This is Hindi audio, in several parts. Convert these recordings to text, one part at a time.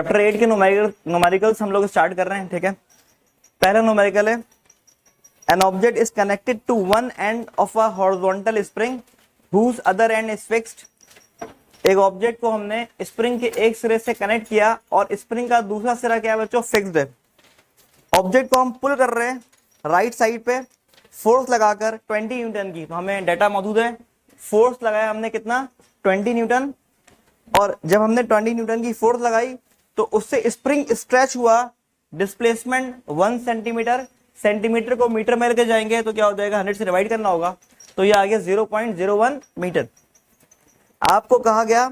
चैप्टर 8 के न्यूमेरिकल्स हम लोग स्टार्ट कर रहे हैं। ठीक है, पहला न्यूमेरिकल है an object is connected to one end of a horizontal spring whose other end is fixed. एक ऑब्जेक्ट को हमने स्प्रिंग के एक सिरे से कनेक्ट किया और स्प्रिंग का दूसरा सिरा क्या है बच्चों, फिक्स्ड है। ऑब्जेक्ट को हम पुल कर रहे हैं राइट साइड पे फोर्स लगाकर 20 न्यूटन की, तो हमें डाटा मौजूद है। फोर्स लगाया हमने कितना, 20 न्यूटन, और जब हमने 20 न्यूटन की फोर्स लगाई तो उससे स्प्रिंग स्ट्रेच हुआ। डिस्प्लेसमेंट 1 सेंटीमीटर, सेंटीमीटर को मीटर में लेके जाएंगे तो क्या हो जाएगा, 100 से डिवाइड करना होगा, तो ये आ गया 0.01 मीटर। आपको कहा गया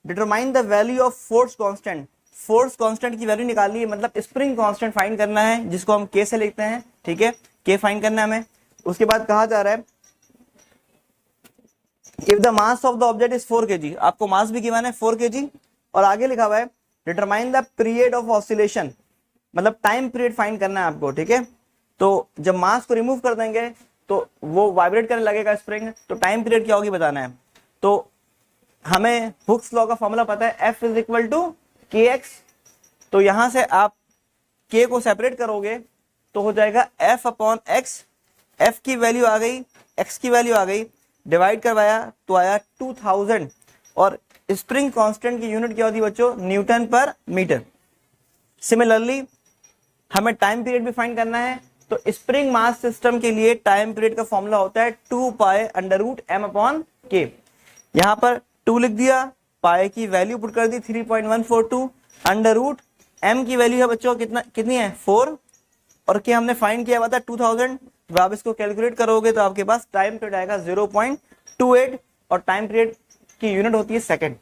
determine the value of force constant. Force constant की वैल्यू निकालनी है, मतलब स्प्रिंग कांस्टेंट फाइंड करना है, जिसको हम के से लिखते हैं। ठीक है, के फाइंड करना है हमें। उसके बाद कहा जा रहा है if the mass of the object is 4 kg, आपको मास भी गिवन है 4 kg, और आगे लिखा हुआ है determine the period of oscillation, मतलब टाइम पीरियड फाइंड करना है आपको। ठीक है, तो जब मास को रिमूव कर देंगे तो वो वाइब्रेट करने लगेगा स्प्रिंग, तो टाइम पीरियड क्या होगी बताना है। तो हमें हुक्स लॉ का फॉर्मूला पता है, F इज इक्वल टू के एक्स। तो यहां से आप K को सेपरेट करोगे तो हो जाएगा F अपॉन एक्स। F की वैल्यू आ गई, X की वैल्यू आ गई, डिवाइड करवाया तो आया 2000, और स्प्रिंग कांस्टेंट की यूनिट क्या होती है बच्चों, न्यूटन पर मीटर। सिमिलरली हमें टाइम पीरियड भी फाइंड करना है, तो स्प्रिंग मास सिस्टम के लिए टाइम पीरियड का फॉर्मूला होता है 2 pi under root m upon k. यहां पर 2 लिख दिया, पाई की वैल्यू पुट कर दी 3.142, अंडर रूट m की वैल्यू है बच्चों कितनी है 4, और के हमने फाइंड किया हुआ था 2000। जब आप इसको कैलकुलेट करोगे तो आपके पास टाइम पीरियड आएगा 0.28, और टाइम पीरियड की यूनिट होती है सेकंड।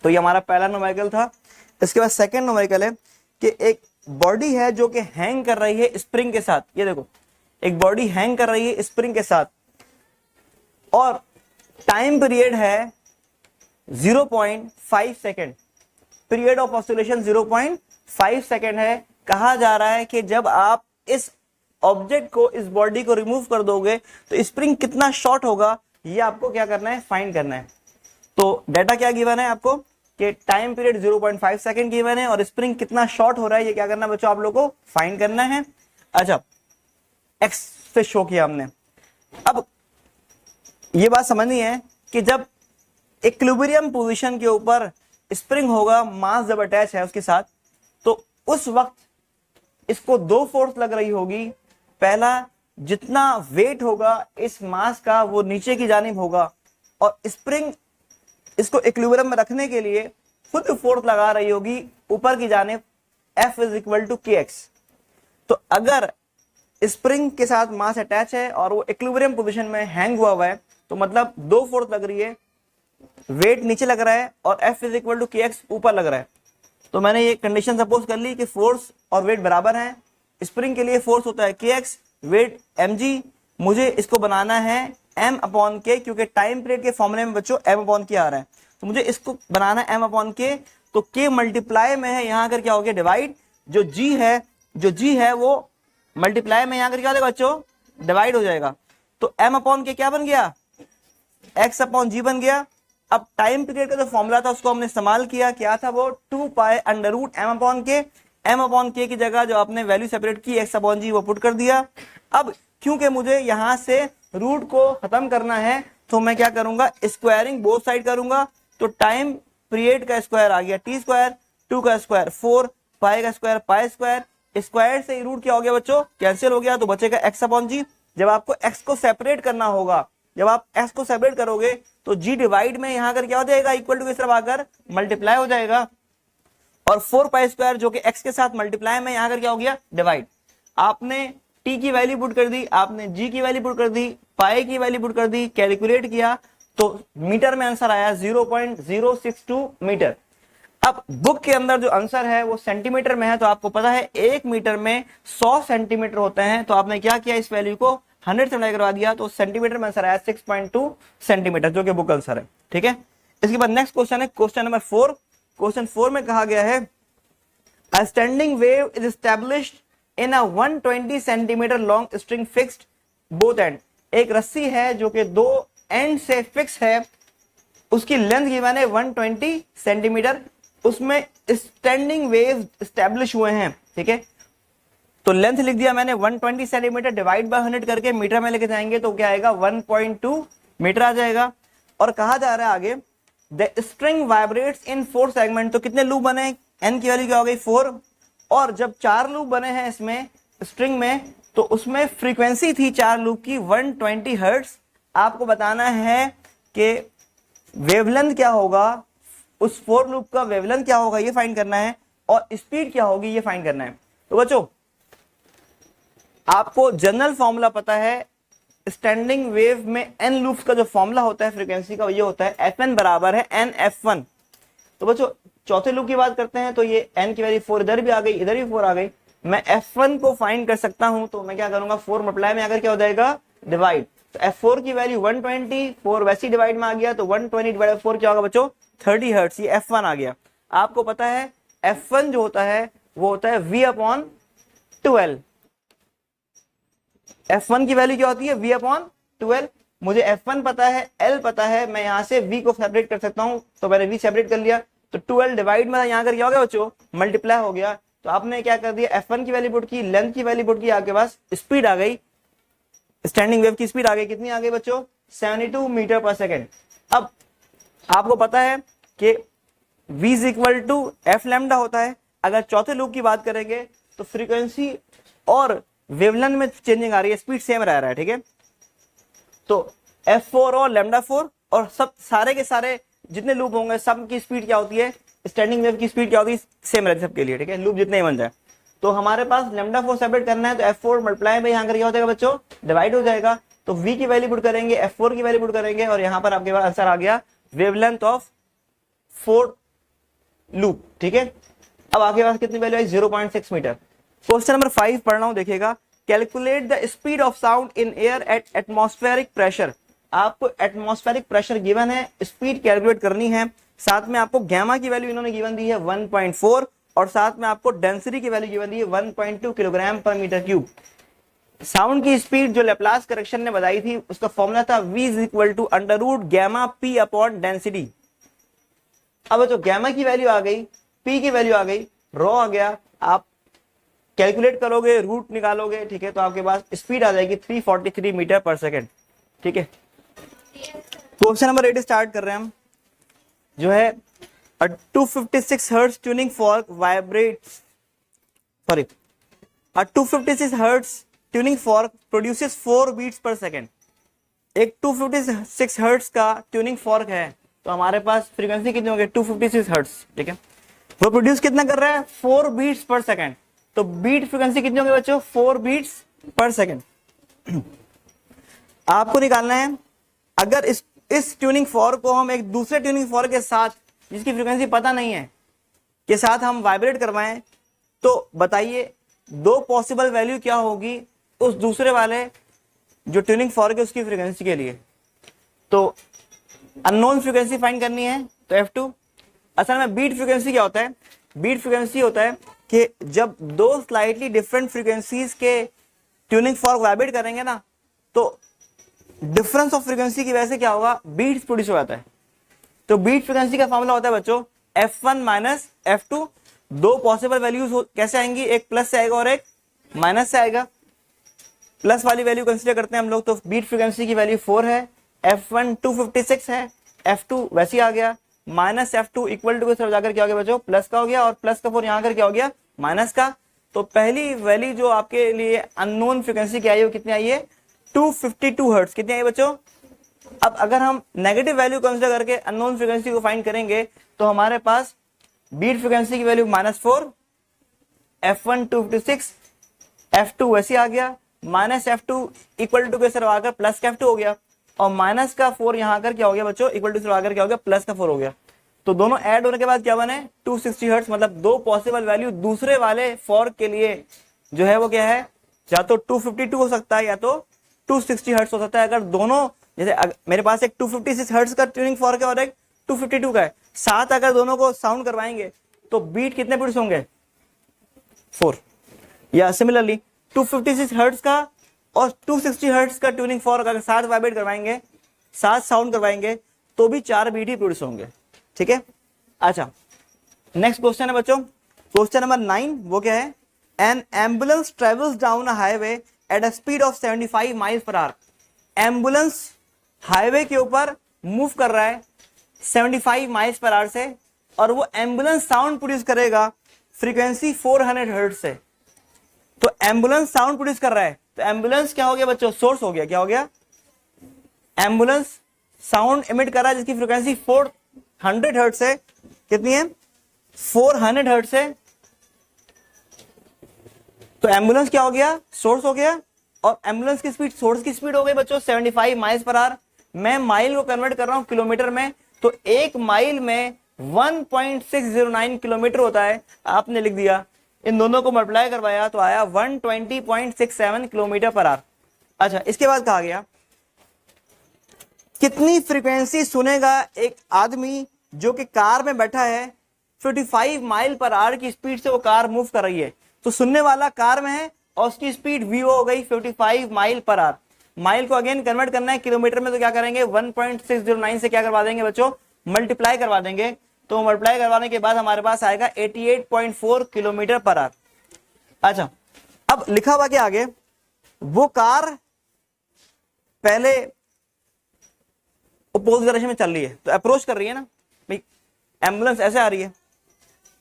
तो ये हमारा पहला न्यूमेरिकल था। इसके बाद सेकंड न्यूमेरिकल है कि एक बॉडी है जो कि हैंग कर रही है स्प्रिंग के साथ। ये देखो, एक बॉडी हैंग कर रही है स्प्रिंग के साथ, और टाइम पीरियड है 0.5 second. Period of oscillation 0.5 second है। कहा जा रहा है कि जब आप इस ऑब्जेक्ट को, इस बॉडी को रिमूव कर दोगे तो स्प्रिंग कितना शॉर्ट होगा, ये आपको क्या करना है, फाइंड करना है। तो डाटा क्या गिवन है आपको कि टाइम पीरियड 0.5 सेकेंड गिवन है और स्प्रिंग कितना शॉर्ट हो रहा है, ये क्या करना है बच्चों, आप लोगों को फाइंड करना है। अच्छा, एक्स से शो किया हमने। अब ये बात समझनी है कि जब इक्विलिब्रियम पोजीशन के ऊपर स्प्रिंग होगा, मास जब अटैच है उसके साथ, तो उस वक्त इसको 2 फोर्स लग रही होगी। पहला, जितना वेट होगा इस मास का वो नीचे की जानिब होगा, और स्प्रिंग इसको इक्विलिब्रियम में रखने के लिए खुद फोर्स लगा रही होगी ऊपर की जानिब, F इज इक्वल टू के एक्स। तो अगर स्प्रिंग के साथ मास अटैच है और वो इक्विलिब्रियम पोजीशन में हैंग हुआ है, तो मतलब 2 फोर्स लग रही है, वेट नीचे लग रहा है और F इज इक्वल टू के एक्स ऊपर लग रहा है। तो मैंने ये कंडीशन सपोज कर ली कि फोर्स और वेट बराबर हैं। स्प्रिंग के लिए फोर्स होता है के एक्स, वेट mg। मुझे इसको बनाना है m अपॉन के, क्योंकि टाइम पीरियड के फॉर्मूले में बच्चों m अपॉन के आ रहा है, तो मुझे इसको बनाना है m अपॉन के। तो k मल्टीप्लाई में है, यहां कर क्या हो गया, डिवाइड। जो g है वो मल्टीप्लाई में यहां कर क्या हो जाएगा बच्चों, डिवाइड हो जाएगा। तो m अपॉन के क्या बन गया, x अपॉन g बन गया। अब टाइम पीरियड का जो फॉर्मूला था उसको हमने इस्तेमाल किया, क्या था वो, 2 pi under root m upon k. m upon k की जगह जो आपने वैल्यू सेपरेट की x अपॉन g वो पुट कर दिया। अब क्योंकि मुझे यहां से रूट को खत्म करना है तो मैं क्या करूंगा, स्क्वायरिंग बोथ साइड करूंगा। तो टाइम पीरियड का स्क्वायर आ गया t स्क्वायर, 2 का स्क्वायर 4, पाई का स्क्वायर पाई स्क्वायर, स्क्वायर से रूट क्या हो गया बच्चों, कैंसिल हो गया, तो बचेगा x अपॉन g। जब आपको x को सेपरेट करना होगा, जब आप x को सेपरेट करोगे तो g डिवाइड में यहां कर क्या हो जाएगा, इक्वल टू की तरफ आकर मल्टीप्लाई हो जाएगा, और 4 पाई स्क्वायर जो कि x के साथ मल्टीप्लाई में यहां कर क्या हो गया, डिवाइड। आपने t की वैल्यू पुट कर दी, आपने g की वैल्यू पुट कर दी, पाई की वैल्यू पुट कर दी, कैलकुलेट किया तो मीटर में आंसर आया 0.062 मीटर। अब बुक के अंदर जो आंसर है वो सेंटीमीटर में है, तो आपको पता है 1 मीटर में 100 सेंटीमीटर होते हैं। तो आपने क्या किया, इस वैल्यू को 100 से मल्टीप्लाई करवा दिया, तो सेंटीमीटर में आंसर आया 6.2 सेंटीमीटर, जो कि बुक आंसर है। ठीक है, इसके बाद नेक्स्ट क्वेश्चन है क्वेश्चन नंबर 4। क्वेश्चन 4 में कहा गया है a standing wave is established in a 120 centimetre long string fixed both and. एक रस्सी है जो कि 2 एंड से फिक्स है, उसकी लेंथ गिवन है 120 सेंटीमीटर, उसमें स्टैंडिंग वेव स्टैब्लिश हुए हैं, ठीक है। तो लेंथ लिख दिया मैंने 120 सेंटीमीटर डिवाइड बाय 100 करके मीटर में लेके जाएंगे तो क्या आएगा 1.2 मीटर आ जाएगा। और कहा जा रहा है आगे the string vibrates in 4 segment, तो कितने लूप बने, एन की वैल्यू क्या हो गई 4, और जब 4 लूप बने हैं इसमें स्ट्रिंग में तो उसमें फ्रीक्वेंसी थी 4 लूप की 120 हर्ट्ज। आपको बताना है कि वेवलेंथ क्या होगा, उस 4 लूप का वेवलेंथ क्या होगा ये फाइंड करना है, और स्पीड क्या होगी ये फाइंड करना है। तो बच्चों आपको जनरल फॉर्मूला पता है, स्टैंडिंग वेव में एन लूप्स का जो फॉर्मूला होता है फ्रीक्वेंसी का ये होता है Fn बराबर है NF1। तो बच्चों चौथे लूप की बात करते हैं तो ये n की वैल्यू 4 इधर भी आ गई, इधर भी 4 आ गई। मैं F1 को फाइंड कर सकता हूं तो मैं क्या करूंगा 4 मल्टीप्लाई में आकर क्या हो जाएगा डिवाइड, तो F4 की वैल्यू 120, 4 वैसी डिवाइड में आ गया तो 120 डिवाइड बाय 4 क्या होगा बच्चों 30 हर्ट्ज, ये F1 आ गया। आपको पता है F1 जो होता है वो होता है V/12। F1 की वैल्यू क्या होती है V/12। मुझे F1 पता है, L पता है, मैं यहां से V को सेपरेट कर सकता हूं, तो मैंने V सेपरेट कर लिया तो 12 डिवाइड में यहां कर क्या हो गया बच्चों मल्टीप्लाई हो गया। तो आपने क्या कर दिया F1 की वैल्यू पुट की, लेंथ की वैल्यू पुट की, आपके पास स्पीड आ गई, स्टैंडिंग वेव की स्पीड आ गई, कितनी आ गई बच्चों 72 मीटर पर सेकेंड। अब आपको पता है कि V is equal to f lambda होता है। अगर चौथे लूप की बात करेंगे तो फ्रीक्वेंसी और वेवलेंथ में चेंजिंग आ रही है, स्पीड सेम रह रहा है, ठीक है। तो F4 और लैम्डा 4 और सब सारे के सारे जितने लूप होंगे सब की स्पीड क्या होती है, स्टैंडिंग वेव की स्पीड क्या होती है सेम रहती है सबके लिए, ठीक है, लूप जितने ही बन जाए। तो हमारे पास लैम्डा 4 सेपरेट करना है तो F4 मल्टीप्लाई में यहाँ कर क्या हो जाएगा बच्चों डिवाइड हो जाएगा। तो V की वैल्यू पुट करेंगे, F4 की वैल्यू पुट करेंगे और यहाँ पर आपके पास आंसर आ गया वेवलेंथ ऑफ 4 लूप, ठीक है। अब आपके पास कितनी वैल्यू आई 0.6 मीटर। क्वेश्चन नंबर 5 पढ़ रहा हूं, देखिएगा। Calculate the speed of sound in air at atmospheric pressure. आपको एटमॉस्फेरिक प्रेशर गिवन है, स्पीड कैलकुलेट करनी है, साथ में आपको गैमा की वैल्यू इन्होंने गिवन दी है 1.4 और साथ में आपको डेंसिटी की वैल्यू गिवन दी है 1.2 kilogram per metre cube. Sound की स्पीड जो लेप्लास करेक्शन ने बताई थी उसका फॉर्मूला था v is equal to under root gamma p upon density. अब जो गैमा की वैल्यू आ गई, p की वैल्यू आ गई, रो आ गया, आप कैलकुलेट करोगे रूट निकालोगे, ठीक है, तो आपके पास स्पीड आ जाएगी 343 मीटर पर सेकेंड, ठीक है। क्वेश्चन नंबर 8 स्टार्ट कर रहे हैं हम, जो है 256 hertz tuning fork vibrates, sorry 256 hertz tuning fork produces 4 beats per second. एक 256 हर्ट्ज का ट्यूनिंग फॉर्क है तो हमारे पास फ्रीक्वेंसी कितनी होगी 256 हर्ट्ज, ठीक है। वो प्रोड्यूस कितना कर रहा है 4 बीट्स पर सेकेंड। तो बीट फ्रीक्वेंसी कितनी होगी बच्चों 4 बीट्स पर सेकेंड। आपको निकालना है अगर इस ट्यूनिंग फॉर्क को हम एक दूसरे ट्यूनिंग फॉर्क के साथ जिसकी फ्रीक्वेंसी पता नहीं है के साथ हम वाइब्रेट करवाएं तो बताइए दो पॉसिबल वैल्यू क्या होगी उस दूसरे वाले जो ट्यूनिंग फॉर्क है उसकी फ्रीक्वेंसी के लिए। तो अननोन फ्रीक्वेंसी फाइंड करनी है तो F2। असल में बीट फ्रीक्वेंसी क्या होता है, बीट फ्रीक्वेंसी होता है कि जब दो स्लाइटली डिफरेंट फ्रीक्वेंसीज के ट्यूनिंग फॉर्क वाइब्रेट करेंगे ना तो डिफरेंस ऑफ फ्रीक्वेंसी की वजह से क्या होगा बीट्स प्रोड्यूस हो जाता है। तो बीट फ्रीक्वेंसी का फॉर्मूला होता है बच्चों F1 माइनस F2। दो पॉसिबल वैल्यूज कैसे आएंगी, एक प्लस से आएगा और एक माइनस से आएगा। प्लस वाली वैल्यू कंसीडर करते हैं हम लोग, तो बीट फ्रीक्वेंसी की वैल्यू 4 है, F1 256 है, F2 वैसे आ गया, माइनस F2 इक्वल टू के तरफ जाकर क्या हो गया बच्चों प्लस का हो गया और प्लस का 4 यहाँ कर क्या हो गया माइनस का। तो पहली वैल्यू जो आपके लिए अननोन फ्रीक्वेंसी की आई है वो कितनी आई है 252 हर्ट्ज। कितनी आई बच्चों। अब अगर हम नेगेटिव वैल्यू कंसीडर करके अननोन फ्रीक्वेंसी को फाइंड करेंगे तो हमारे पास बीट फ्रीक्वेंसी की वैल्यू -4, F1 256, F2 वैसे आ गया, माइनस F2 इक्वल टू के सर आकर प्लस का F2 हो गया और माइनस का 4 यहाँ कर क्या हो गया बच्चों इक्वल टू से आकर क्या हो गया प्लस का 4 हो गया। तो दोनों ऐड होने के बाद क्या बने 260 हर्ट्ज। मतलब दो पॉसिबल वैल्यू दूसरे वाले फॉर्क के लिए जो है वो क्या है, या तो 252 हो सकता है या तो 260 हर्ट्ज हो सकता है। अगर दोनों जैसे मेरे पास एक 256 हर्ट्ज का ट्यूनिंग फॉर्क है और एक 252 का है, साथ अगर दोनों को साउंड करवाएंगे तो बीट कितने बीट्स होंगे 4। या सिमिलरली 256 हर्ट्ज का और 260 हर्ट्ज का ट्यूनिंग फॉर्क अगर साथ वाइब्रेट करवाएंगे, साथ साउंड करवाएंगे तो भी 4 बीट ही प्रोड्यूस होंगे, ठीक है। अच्छा नेक्स्ट क्वेश्चन है बच्चों, क्वेश्चन नंबर 9, वो क्या है? N ambulance travels down a highway at a speed of 75 miles per hour. Ambulance highway के ऊपर मूव कर रहा है 75 माइल्स पर आवर से, और वो एम्बुलेंस साउंड प्रोड्यूस करेगा फ्रीक्वेंसी 400 हर्ट्ज से। तो एम्बुलेंस साउंड प्रोड्यूस कर रहा है, तो एम्बुलेंस क्या हो गया बच्चों? सोर्स हो गया। क्या हो गया? एम्बुलेंस साउंड इमिट कर रहा है जिसकी फ्रीक्वेंसी 400 हर्ट्ज है। कितनी है? 400 हर्ट्ज है। तो एम्बुलेंस क्या हो गया? सोर्स हो गया। और एम्बुलेंस की स्पीड, सोर्स की स्पीड हो गई बच्चों 75 माइल्स पर आवर। मैं माइल को कन्वर्ट कर रहा हूं किलोमीटर में, तो एक माइल में 1.609 किलोमीटर होता है। आपने लिख दिया, इन दोनों को मल्टीप्लाई करवाया तो आया 120.67 किलोमीटर पर आवर। अच्छा, इसके बाद कहा गया कितनी फ्रीक्वेंसी सुनेगा एक आदमी जो कि कार में बैठा है, 55 माइल पर आवर की स्पीड से वो कार मूव कर रही है। तो सुनने वाला कार में है और उसकी स्पीड वी हो गई 55 माइल पर आवर। माइल को अगेन कन्वर्ट करना है किलोमीटर में, तो क्या करेंगे? 1.609 से क्या करवा देंगे बच्चों? मल्टीप्लाई करवा देंगे। तो मल्टीप्लाई करवाने के बाद हमारे पास आएगा 88.4 किलोमीटर पर आवर। अच्छा, अब लिखा हुआ क्या आगे? वो कार पहले अपोजिट डायरेक्शन में चल रही है, तो अप्रोच कर रही है ना भाई। एम्बुलेंस ऐसे आ रही है,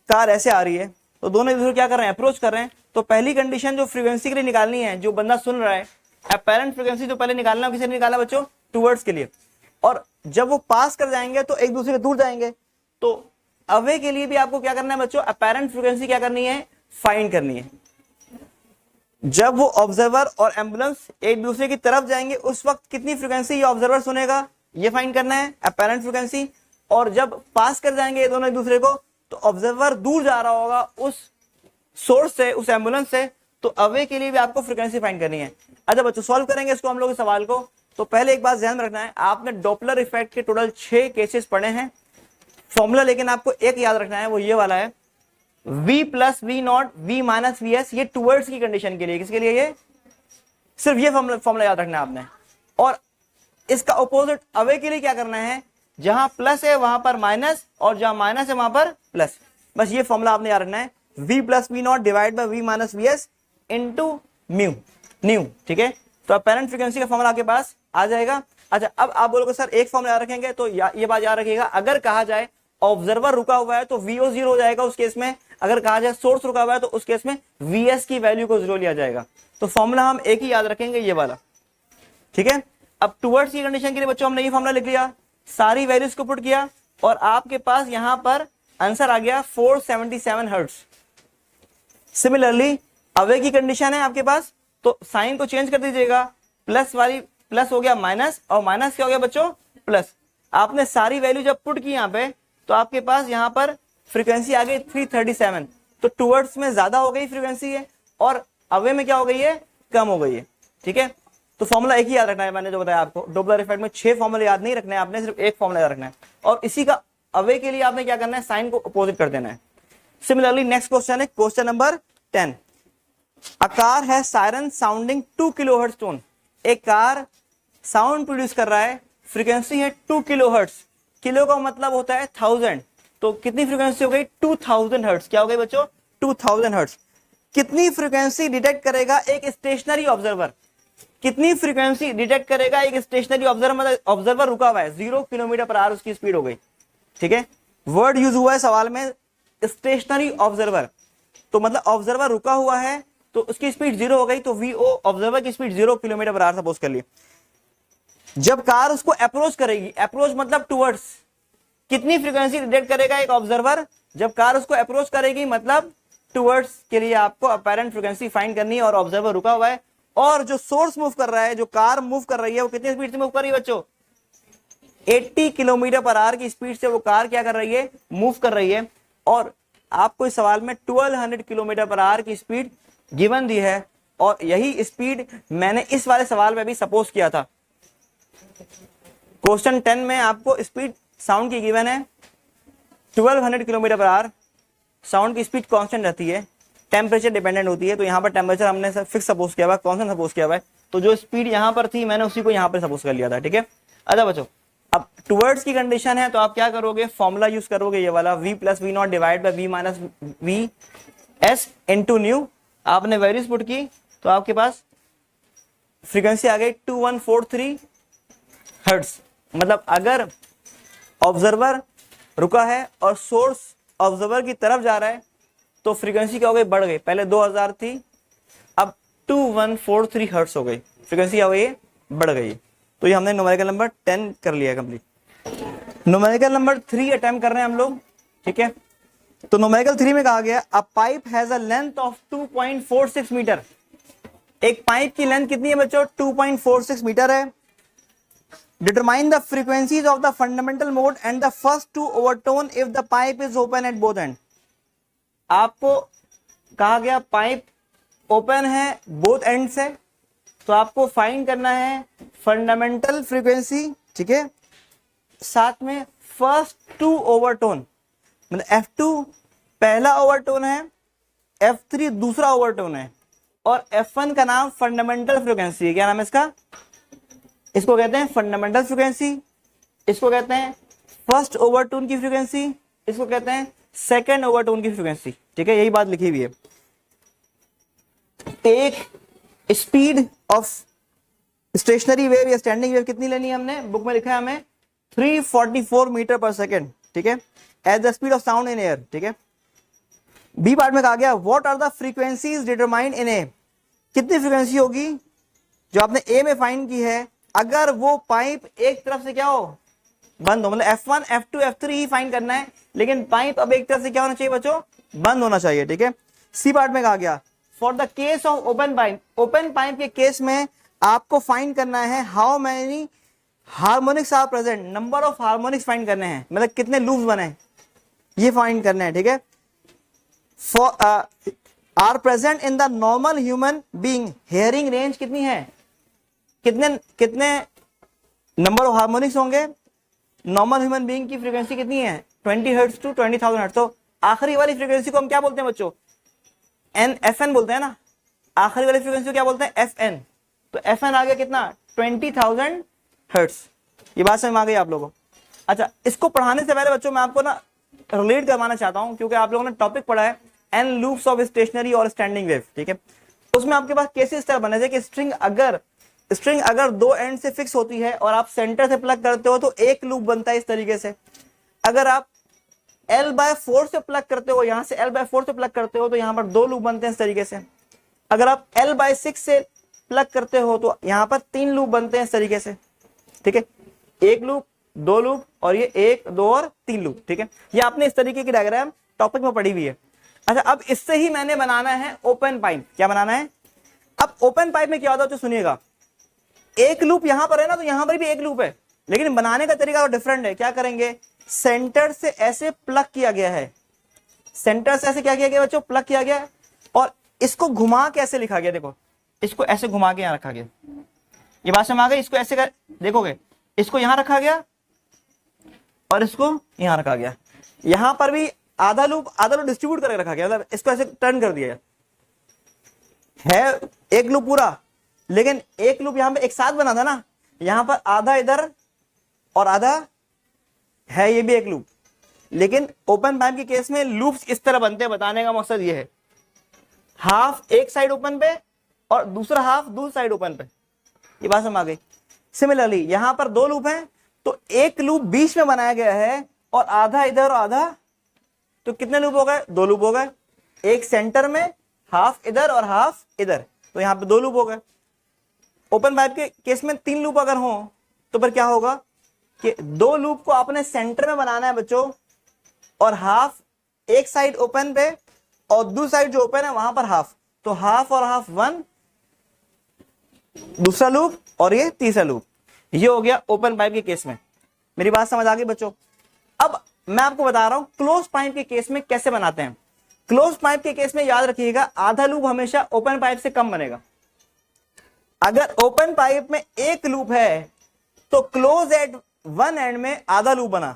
कार ऐसे आ रही है, तो दोनों एक दूसरे क्या कर रहे हैं? अप्रोच कर रहे हैं। तो पहली कंडीशन जो फ्रीक्वेंसी के लिए निकालनी है, जो बंदा सुन रहा है, अपैरेंट फ्रीक्वेंसी जो पहले निकालना है, किसे निकाला बच्चों? टुवर्ड्स के लिए। और जब वो पास कर जाएंगे तो एक दूसरे से दूर जाएंगे। तो अवे के लिए भी आपको क्या करना है बच्चों? अपैरेंट फ्रीक्वेंसी क्या करनी है? फाइंड करनी है। जब वो ऑब्जर्वर और एम्बुलेंस एक दूसरे की तरफ जाएंगे, उस वक्त कितनी फ्रीक्वेंसी ये ऑब्जर्वर सुनेगा, ये फाइंड करना है, अपैरेंट फ्रीक्वेंसी। और जब पास कर जाएंगे ये दोनों एक दूसरे को, तो ऑब्जर्वर दूर जा रहा होगा उस सोर्स से, उस एम्बुलेंस से, तो अवे के लिए भी आपको फ्रीक्वेंसी फाइंड करनी है। अच्छा बच्चों, सॉल्व करेंगे इसको हम लोग इस सवाल को। तो पहले एक बात ध्यान में रखना है, आपने डॉपलर इफेक्ट के टोटल 6 केसेस पढ़े हैं। फॉर्मूला लेकिन आपको एक याद रखना है, वो ये वाला है, v plus v not v minus v s. ये टूवर्ड्स की कंडीशन के लिए, किसके लिए? ये सिर्फ ये फॉर्मूला याद रखना है आपने। और इसका ऑपोजिट अवे के लिए क्या करना है? जहां प्लस है वहां पर माइनस, और जहां माइनस है वहां पर प्लस। बस ये फॉर्मूला आपने याद रखना है, v plus v not divide by v minus v s into nu. ठीक है, तो अपैरेंट फ्रीक्वेंसी का फॉर्मूला आपके पास आ जाएगा। अच्छा, अब आप बोलोगे सर एक फॉर्मूला याद रखेंगे, तो ये बात याद रखिएगा, अगर कहा जाए ऑब्जर्वर रुका हुआ है तो वीओ 0 हो जाएगा उस केस में। अगर कहा जाए सोर्स रुका हुआ है तो उस केस में वीएस की वैल्यू को 0 लिया जाएगा। तो फॉर्मूला हम एक ही याद रखेंगे, ये वाला। ठीक है, अब टुवर्ड्स की कंडीशन के लिए बच्चों हमने ये फॉर्मूला लिख लिया, सारी वैल्यूज को पुट किया, और आपके पास यहां पर आंसर आ गया 477 हर्ट्ज। सिमिलरली अवे की कंडीशन है आपके पास, तो साइन को चेंज कर दीजिएगा, प्लस वाली प्लस हो गया माइनस, और माइनस क्या हो गया बच्चों? प्लस। आपने सारी वैल्यू जब पुट की यहां पे, तो आपके पास यहां पर फ्रीक्वेंसी आ गई 337। तो टुवर्ड्स में ज्यादा हो गई फ्रीक्वेंसी है, और अवे में क्या हो गई है? कम हो गई है। ठीक है, तो फॉर्मूला एक ही याद रखना है, मैंने जो बताया आपको। डॉपलर इफेक्ट में 6 फॉर्मूले याद नहीं रखने हैं आपने, सिर्फ एक फॉर्मूला याद रखना है, और इसी का अवे के लिए आपने क्या करना है? साइन को अपोजिट कर देना है। सिमिलरली नेक्स्ट क्वेश्चन है क्वेश्चन नंबर 10। अ कार है सायरन साउंडिंग 2 किलोहर्ट्ज टोन। एक कार साउंड प्रोड्यूस कर रहा है, फ्रीक्वेंसी है 2 किलोहर्ट्ज। किलो का मतलब होता है 1000, तो कितनी फ्रीक्वेंसी हो गई? 2000 हर्ट्ज। क्या हो गई बच्चों? 2000 हर्ट्ज। कितनी फ्रीक्वेंसी डिटेक्ट करेगा एक स्टेशनरी ऑब्जर्वर? कितनी फ्रीक्वेंसी डिटेक्ट करेगा एक स्टेशनरी ऑब्जर्वर? मतलब ऑब्जर्वर रुका हुआ है, 0 किलोमीटर पर आवर उसकी स्पीड हो गई। ठीक है, वर्ड यूज हुआ है सवाल में स्टेशनरी ऑब्जर्वर, तो मतलब ऑब्जर्वर रुका हुआ है तो उसकी स्पीड 0 हो गई, तो वीओ ऑब्जर्वर की speed 0 kilometre per hour suppose कर लिए। जब कार उसको अप्रोच करेगी, अप्रोच मतलब टुवर्ड्स, कितनी फ्रीक्वेंसी डिटेक्ट करेगा एक ऑब्जर्वर? जब कार उसको अप्रोच करेगी मतलब टुवर्ड्स के लिए आपको अपैरेंट फ्रीक्वेंसी फाइंड करनी है, और ऑब्जर्वर रुका हुआ है, और जो सोर्स मूव कर रहा है, जो कार मूव कर रही है, वो कितनी स्पीड से मूव कर रही है बच्चों? 80 किलोमीटर पर आवर की स्पीड से वो कार क्या कर रही है? मूव कर रही है। और आपको इस सवाल में 1200 किलोमीटर पर आवर की स्पीड गिवन दी है, और यही स्पीड मैंने इस वाले सवाल में भी सपोज किया था। क्वेश्चन 10 में आपको स्पीड साउंड की गिवन है 1200 किलोमीटर पर आवर। साउंड की स्पीड कांस्टेंट रहती है, टेम्परेचर डिपेंडेंट होती है, तो यहाँ पर टेम्परेचर हमने फिक्स सपोज किया हुआ है, कांस्टेंट सपोज किया हुआ है, तो जो स्पीड यहाँ पर थी मैंने उसी को यहाँ पर सपोज कर लिया था। ठीक है, अच्छा बच्चों, अब टुवर्ड्स की कंडीशन है तो आप क्या करोगे, फॉर्मूला यूज करोगे ये वाला, v plus v not divide by v minus v s into nu. आपने वैल्यूज पुट की तो आपके पास फ्रीक्वेंसी आ गई 2143 हर्ट्ज। मतलब अगर ऑब्जर्वर रुका है और सोर्स ऑब्जर्वर की तरफ जा रहा है तो फ्रीक्वेंसी क्या हो गई, बढ़ गई। पहले 2000 थी, अब 2143 हर्ट्ज हो गई, फ्रीक्वेंसी क्या हो गई, बढ़ गई। तो ये हमने न्यूमेरिकल नंबर 10 कर लिया कंप्लीट। न्यूमेरिकल नंबर 3 अटेम्प्ट कर रहे हैं हम लोग, ठीक है। तो न्यूमेरिकल 3 में कहा गया a pipe has a length of 2.46 metre. एक पाइप की लेंथ कितनी है बच्चों, 2.46 मीटर है। Determine the frequencies of the fundamental mode and the first two overtone if the pipe is open at both end. आपको कहा गया पाइप ओपन है बोथ एंड से, तो आपको फाइंड करना है फंडामेंटल फ्रीक्वेंसी, ठीक है, साथ में फर्स्ट टू ओवरटोन, मतलब F2 पहला ओवरटोन है, F3 दूसरा ओवरटोन है, और F1 का नाम फंडामेंटल फ्रीक्वेंसी है। क्या नाम है इसका, इसको कहते हैं फंडामेंटल फ्रीक्वेंसी, इसको कहते हैं फर्स्ट ओवरटोन की फ्रीक्वेंसी, इसको कहते हैं सेकंड ओवरटोन की फ्रीक्वेंसी, ठीक है, यही बात लिखी हुई है। एक स्पीड ऑफ स्टेशनरी वेव या स्टैंडिंग वेव कितनी लेनी है, हमने बुक में लिखा है हमें 344 मीटर पर सेकेंड, ठीक है, as the speed of sound in air, ठीक है। बी पार्ट में कहा गया what are the frequencies determined in A. कितनी फ्रीक्वेंसी होगी जो आपने ए में फाइंड की है अगर वो पाइप एक तरफ से क्या हो, बंद हो, मतलब F1 F2 F3 ही फाइंड करना है, लेकिन पाइप अब एक तरफ से क्या होना चाहिए बच्चों, बंद होना चाहिए, ठीक है। सी पार्ट में कहा गया for the case of open pipe, open pipe के केस में आपको फाइंड करना है how many harmonics are present, number of harmonics find करने हैं, मतलब कितने लूप्स बने ये फाइंड करने हैं, ठीक है। For are present in the normal human being, hearing range कितनी है, कितने कितने नंबर ऑफ हार्मोनिक्स होंगे, नॉर्मल ह्यूमन बीइंग की फ्रीक्वेंसी कितनी है 20 हर्ट्ज टू 20,000 हर्ट्ज। तो आखिरी वाली फ्रीक्वेंसी को हम क्या बोलते हैं बच्चों, FN बोलते हैं ना, आखिरी वाली फ्रीक्वेंसी को क्या बोलते हैं FN। तो FN आ गया कितना 20,000 हर्ट्ज। ये बात समझ में आ गई आप लोगों को। अच्छा, इसको पढ़ाने से पहले बच्चों मैं आपको ना रिलेट करवाना चाहता हूं, क्योंकि आप लोगों ने टॉपिक पढ़ा है एन लूप्स ऑफ स्टेशनरी और स्टैंडिंग वेव, ठीक है। उसमें आपके पास केसेस तरह बने थे कि स्ट्रिंग अगर दो एंड से फिक्स होती है और आप सेंटर से प्लग करते हो तो एक लूप बनता है इस तरीके से। अगर आप L/4 से प्लग करते हो, यहां से L/4 से प्लग करते हो तो यहां पर दो लूप बनते हैं इस तरीके से। अगर आप L/6 से प्लग करते हो तो यहां पर 3 लूप बनते हैं इस तरीके से, ठीक है, एक लूप, दो लूप, और ये 1 2 और 3 लूप, ठीक है। ये आपने इस तरीके की डायग्राम टॉपिक में पढ़ी हुई है। अच्छा, अब इससे ही मैंने बनाना है ओपन पाइप। क्या बनाना है, अब ओपन पाइप में क्या होता है तो सुनिएगा, एक लूप यहां पर है ना, तो यहां पर भी एक लूप है, लेकिन बनाने का तरीका डिफरेंट है। क्या करेंगे, सेंटर से ऐसे प्लग किया गया है, सेंटर से ऐसे क्या किया गया बच्चों, प्लग किया गया, और इसको घुमा के ऐसे लिखा गया, देखो इसको ऐसे घुमा के यहां रखा गया। ये बात समझ आ गई, इसको ऐसे कर देखोगे, इसको यहां रखा गया और इसको यहां रखा गया, यहां पर भी आधा लूप डिस्ट्रीब्यूट करके रखा गया, मतलब इसको ऐसे टर्न कर दिया है एक लूप पूरा, लेकिन एक लूप यहां पे एक साथ बना था ना, यहां पर आधा इधर और आधा है, ये भी एक लूप। लेकिन ओपन पाइप के केस में लूप्स इस तरह बनते हैं, बताने का मकसद ये है, हाफ एक साइड ओपन पे और दूसरा हाफ दूसरी साइड ओपन पे। ये बात समझ आ गई। सिमिलरली यहां पर दो लूप हैं, तो एक लूप बीच में बनाया गया है और आधा इधर और आधा, तो कितने लूप हो गए, 2 लूप हो गए, एक सेंटर में, हाफ इधर और हाफ इधर, तो यहां पे 2 लूप हो गए। ओपन पाइप के केस में 3 लूप अगर हो तो फिर क्या होगा कि 2 लूप को आपने सेंटर में बनाना है बच्चों, और हाफ एक साइड ओपन पे और दूसरी साइड जो ओपन है वहां पर हाफ, तो हाफ और हाफ 1 दूसरा लूप और ये तीसरा लूप। ये हो गया ओपन पाइप के केस में। मेरी बात समझ आ गई बच्चों। अब मैं आपको बता रहा हूं क्लोज पाइप के केस में कैसे बनाते हैं। क्लोज पाइप के केस में याद रखिएगा, आधा लूप हमेशा ओपन पाइप से कम बनेगा। अगर ओपन पाइप में एक लूप है तो क्लोज एट वन एंड में आधा लूप बना,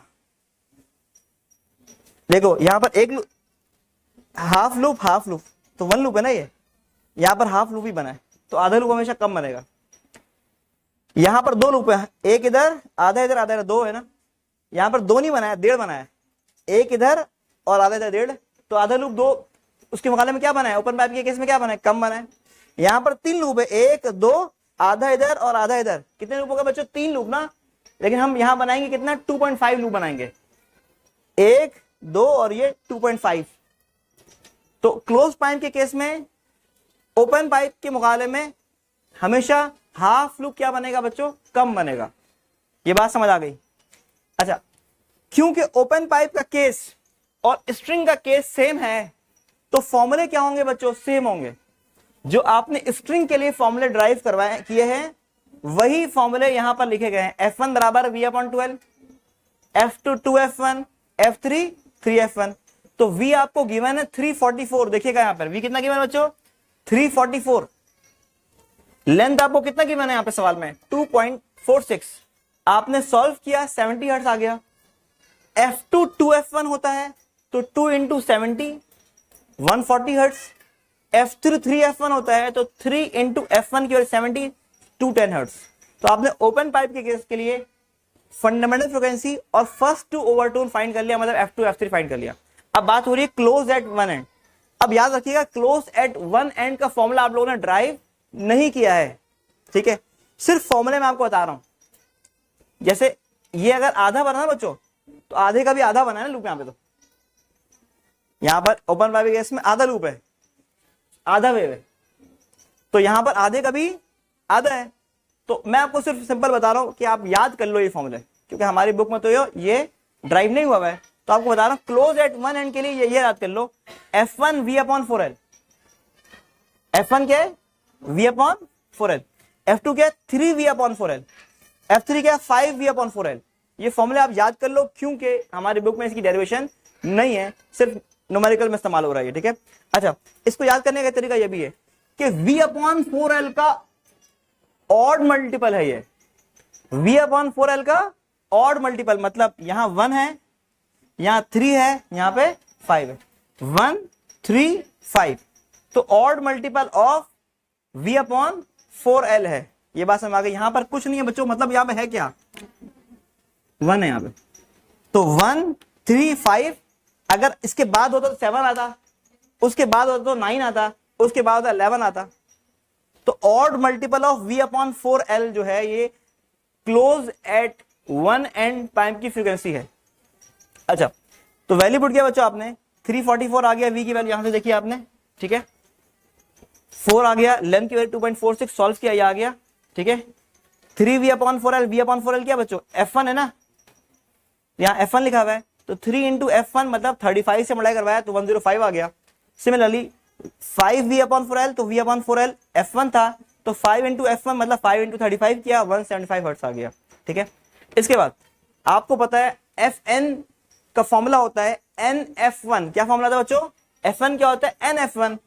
देखो यहां पर एक लूप, हाफ लूप, तो 1 लूप है ना, ये यहां पर हाफ लूप ही बना है, तो आधा लूप हमेशा कम बनेगा। यहां पर दो लूप है, एक इधर आधा इधर आधा इधर, दो है ना, यहां पर दो नहीं बनाया, डेढ़ बनाया, एक इधर और आधा इधर डेढ़, तो आधा लूप दो, उसके मुकाबले में क्या बना है, ओपन पाइप के केस में क्या बना है, कम बना है। यहां पर तीन लूप है, एक दो आधा इधर और आधा इधर, कितने लूप होगा बच्चों, तीन लूप ना, लेकिन हम यहां बनाएंगे कितना, 2.5 लूप बनाएंगे, एक दो और ये 2.5। तो क्लोज पाइप के केस में ओपन पाइप के मुकाबले में हमेशा हाफ लूप क्या बनेगा बच्चों, कम बनेगा। ये बात समझ आ गई। अच्छा, क्योंकि ओपन पाइप का केस और स्ट्रिंग का केस सेम है, तो फॉर्मूले क्या होंगे बच्चों, सेम होंगे। जो आपने स्ट्रिंग के लिए फॉर्मूले ड्राइव करवाए किए हैं, वही फॉर्मूले यहां पर लिखे गए हैं। F1 बराबर V/12, F2 2F1, F3 3F1। तो V आपको गिवन है 344, देखिएगा यहां पर V कितना गिवन है बच्चों, 344। लेंथ आपको कितना गिवन है यहां पे सवाल में, 2.46। आपने सॉल्व किया, 70 हर्ट्ज आ गया। F2 2F1 होता है, तो 2 इंटू 70 140 हर्ट्ज। F3 3F1 होता है, तो 3 इंटू F1 की वजह 70 210 हर्ट्ज। तो आपने ओपन पाइप के केस के लिए फंडामेंटल फ्रीक्वेंसी और फर्स्ट टू ओवरटोन फाइंड कर लिया, मतलब F2 F3 फाइंड कर लिया। अब बात हो रही है क्लोज एट वन एंड। अब याद रखिएगा, क्लोज एट वन एंड का फॉर्मूला आप लोगों ने ड्राइव नहीं किया है, ठीक है, सिर्फ फॉर्मूले में आपको बता रहा हूं। जैसे ये अगर आधा बना ना बच्चों, तो आधे का भी आधा बना है ना लूप यहां पे, तो यहां पर ओपन पाइप केस में आधा लूप है, आधा वेव है, तो यहां पर आधे का भी आधा है। तो मैं आपको सिर्फ सिंपल बता रहा हूं कि आप याद कर लो ये फॉर्मूले, क्योंकि हमारी बुक में तो ये ड्राइव नहीं हुआ है। तो आपको बता रहा हूं क्लोज एट वन एंड के लिए ये याद कर लो, F1 V/4L। F1 क्या है, V/4L। F2 क्या है, 3 V/4L। F3 क्या है, 5 V/4L। ये फॉर्मूले आप याद कर लो, क्योंकि हमारी बुक में इसकी डेरिवेशन नहीं है, सिर्फ न्यूमेरिकल में इस्तेमाल हो रहा है, ठीक है। अच्छा, इसको याद करने का तरीका ये भी है कि V/4L का ऑड मल्टीपल है, ये V/4L का ऑड मल्टीपल, मतलब यहां 1 है, यहां 3 है, यहां पे 5 है, 1 3 5। तो ऑड मल्टीपल ऑफ V/4L है। ये बात समझ आ गई। यहां पर कुछ नहीं है बच्चों, मतलब यहां पे है क्या, 1 है यहां पे, तो 1 3 5। अगर इसके बाद होता तो 7 आता, उसके बाद होता तो 9 आता, उसके बाद होता 11 आता। तो ऑड मल्टीपल ऑफ V/4L जो है, ये close at one and pipe की फ्रीक्वेंसी है। अच्छा, तो वैल्यू पुट किया बच्चों आपने, 344 आ गया V की वैल्यू, यहां से देखिए आपने, ठीक है, 4 आ गया, लेंथ की वैल्यू 2.46, सॉल्व किया, ये आ गया, ठीक है। 3 V/4L, V/4L क्या बच्चों, F1 है ना, यहां F1 लिखा हुआ है, तो 3 इंटू F1 मतलब 35 से मल्टीप्लाई करवाया तो 105 आ गया। सिमिलरली 5 V/4L, तो V/4L F1 था, तो 5 इंटू F1 मतलब 5 इंटू 35 किया, 175 हर्ट्ज आ गया, ठीक है। इसके बाद आपको पता है Fn का फॉर्मूला होता है NF1। क्या फॉर्मूला था बच्चों, F1 क्या होता है, NF1।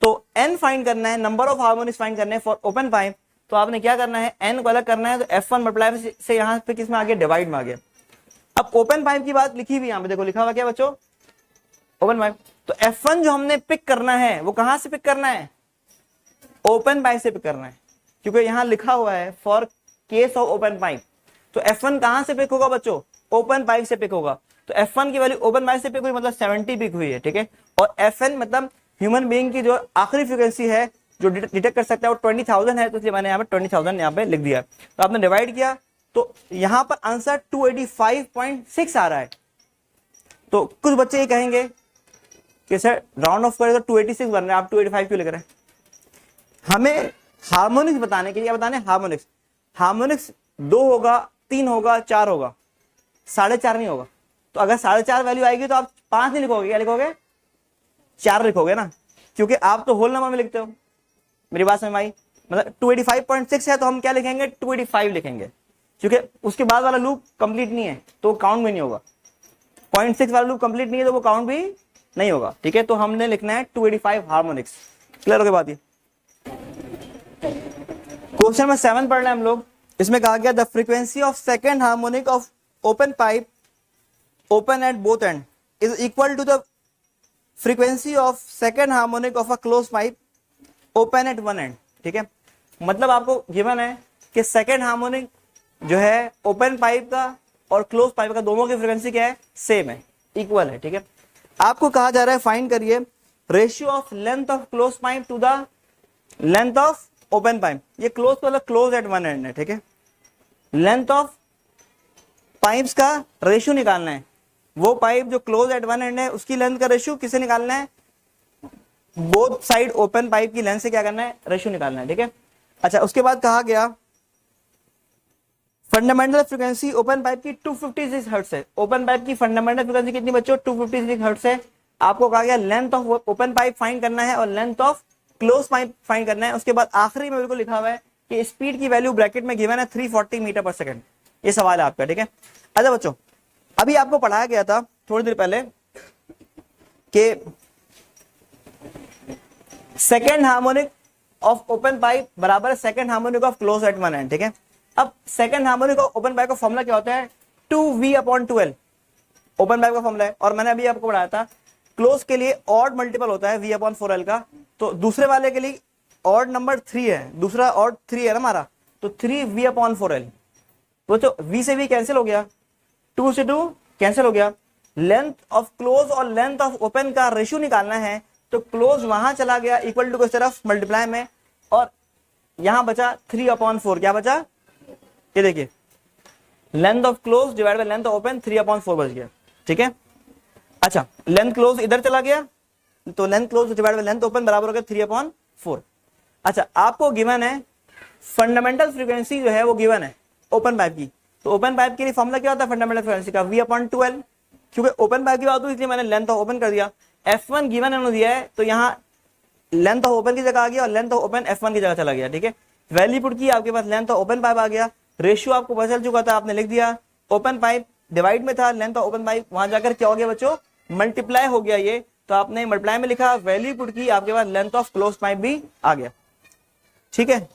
तो N फाइंड करना है, नंबर ऑफ हार्मोनिक्स फाइंड करने फॉर ओपन पाइप। तो आपने क्या करना है, N को अलग करना है, तो F1 मल्टीप्लाई से यहां पे किस में आ गया, डिवाइड में आ गया। अब ओपन पाइप की बात लिखी हुई, यहां पे देखो लिखा हुआ क्या बच्चों, ओपन पाइप। तो F1 जो हमने पिक करना है, वो कहां से पिक करना है, ओपन पाइप से पिक करना है, क्योंकि यहां लिखा हुआ है for case of open pipe. तो F1 कहां से पिक होगा बच्चों, ओपन पाइप से पिक होगा। तो F1 की वैल्यू ओपन पाइप से पिक हुई, मतलब 70 पिक हुई है, ठीक है। और Fn मतलब ह्यूमन बीइंग की जो आखिरी फ्रीक्वेंसी है जो डिटेक्ट कर सकता है, वो 20,000 है, तो इसलिए मैंने यहाँ पे 20,000 यहाँ पे लिख दिया। तो आपने डिवाइड किया, तो यहां पर आंसर 285.6 आ रहा है। तो कुछ बच्चे ये कहेंगे कि सर राउंड ऑफ करें तो 286 बन रहा है, आप 285 क्यों लिख रहे हैं। हमें हार्मोनिक्स बताने के लिए, क्या बताने, हार्मोनिक्स। हार्मोनिक्स 2 होगा, 3 होगा, 4 होगा, 4.5 नहीं होगा। तो अगर 4.5 वैल्यू आएगी तो आप 5 नहीं लिखोगे, क्या लिखोगे, 4 लिखोगे ना, क्योंकि आप तो होल नंबर में लिखते हो। मेरी बात समझ में आई, मतलब 285.6 है तो हम क्या लिखेंगे, 285 लिखेंगे, क्योंकि उसके बाद वाला लूप कंप्लीट नहीं है तो काउंट भी नहीं होगा। 0.6 वाला लूप कंप्लीट नहीं है तो वो काउंट भी नहीं होगा, ठीक है। तो हमने लिखना है 285 हार्मोनिक्स। क्लियर हो गई बात ये। क्वेश्चन में 7 पढ़ना है हम लोग। इसमें कहा गया the frequency of second harmonic of open pipe open at both end is equal to the frequency of second harmonic of a close pipe open at one end, ठीक है। मतलब आपको गिवन है कि सेकेंड हार्मोनिक जो है ओपन पाइप का और क्लोज पाइप का दोनों की फ्रीक्वेंसी क्या है, सेम है, इक्वल है। ठीक है, आपको कहा जा रहा है फाइंड करिए ratio of length of close pipe to the length of open pipe. ये क्लोज मतलब क्लोज एट वन एंड है। ठीक है, लेंथ ऑफ पाइप्स का रेशियो निकालना है, वो पाइप जो क्लोज एट वन एंड है उसकी लेंथ का रेशियो किसे निकालना है, बोथ साइड ओपन पाइप की लेंथ से क्या करना है, रेशियो निकालना है। ठीक है, अच्छा उसके बाद कहा गया फंडामेंटल फ्रीक्वेंसी ओपन पाइप की 256 हर्ट्ज है। ओपन पाइप की फंडामेंटल फ्रीक्वेंसी कितनी बच्चों, 256 हर्ट्ज है। आपको कहा गया length of open pipe find करना है और length of close pipe find करना है। उसके बाद आखिरी में बिल्कुल लिखा हुआ है कि स्पीड की वैल्यू ब्रैकेट में गिवन है 340 मीटर पर सेकंड। ये सवाल है आपका। ठीक है, अच्छा बच्चों अभी आपको पढ़ाया गया था थोड़ी देर पहले कि second harmonic of open pipe बराबर second harmonic of close at one end. ठीक है, अब second harmonic of open pipe का फॉर्मूला क्या होता है, 2V/12 ओपन पाइप का फॉर्मूला है। और मैंने अभी आपको पढ़ाया था क्लोज के लिए ऑड मल्टीपल होता है V/4L का, तो दूसरे वाले के लिए ऑड नंबर 3 है, दूसरा ऑड 3 है ना हमारा, तो 3V/4L। तो V से V कैंसिल हो गया, 2 से 2 कैंसिल हो गया। लेंथ ऑफ क्लोज और लेंथ ऑफ ओपन का रेशियो निकालना है, तो क्लोज वहां चला गया इक्वल टू की तरफ मल्टीप्लाई में, और यहां बचा 3/4। क्या बचा, ये देखिए length of close divide by length of open 3/4 बच गया। ठीक है, अच्छा लेंथ क्लोज इधर चला गया, तो length close divide by length open बराबर हो गया 3/4। अच्छा आपको गिवन है फंडामेंटल फ्रीक्वेंसी जो है वो गिवन है ओपन पाइप की, तो ओपन पाइप के लिए फॉर्मूला क्या होता है फंडामेंटल फ्रीक्वेंसी का, V/12। क्योंकि ओपन पाइप की बात हुई इसलिए मैंने लेंथ ऑफ ओपन कर दिया। F1 गिवन है उन्होंने दिया है, तो यहाँ लेंथ ऑफ ओपन की जगह आ गया और लेंथ ऑफ ओपन F1 की जगह चला गया। ठीक है, वैल्यू पुट की, आपके पास लेंथ ऑफ ओपन पाइप आ गया, रेशियो आपको पता चल चुका था, आपने लिख दिया। ओपन पाइप डिवाइड में था, लेंथ ऑफ ओपन पाइप वहां जाकर क्या हो गया बच्चों, मल्टीप्लाई हो गया ये, तो आपने मल्टीप्लाई में लिखा, वैल्यू पुट की, आपके पास लेंथ ऑफ क्लोज पाइप भी आ गया। ठीक है।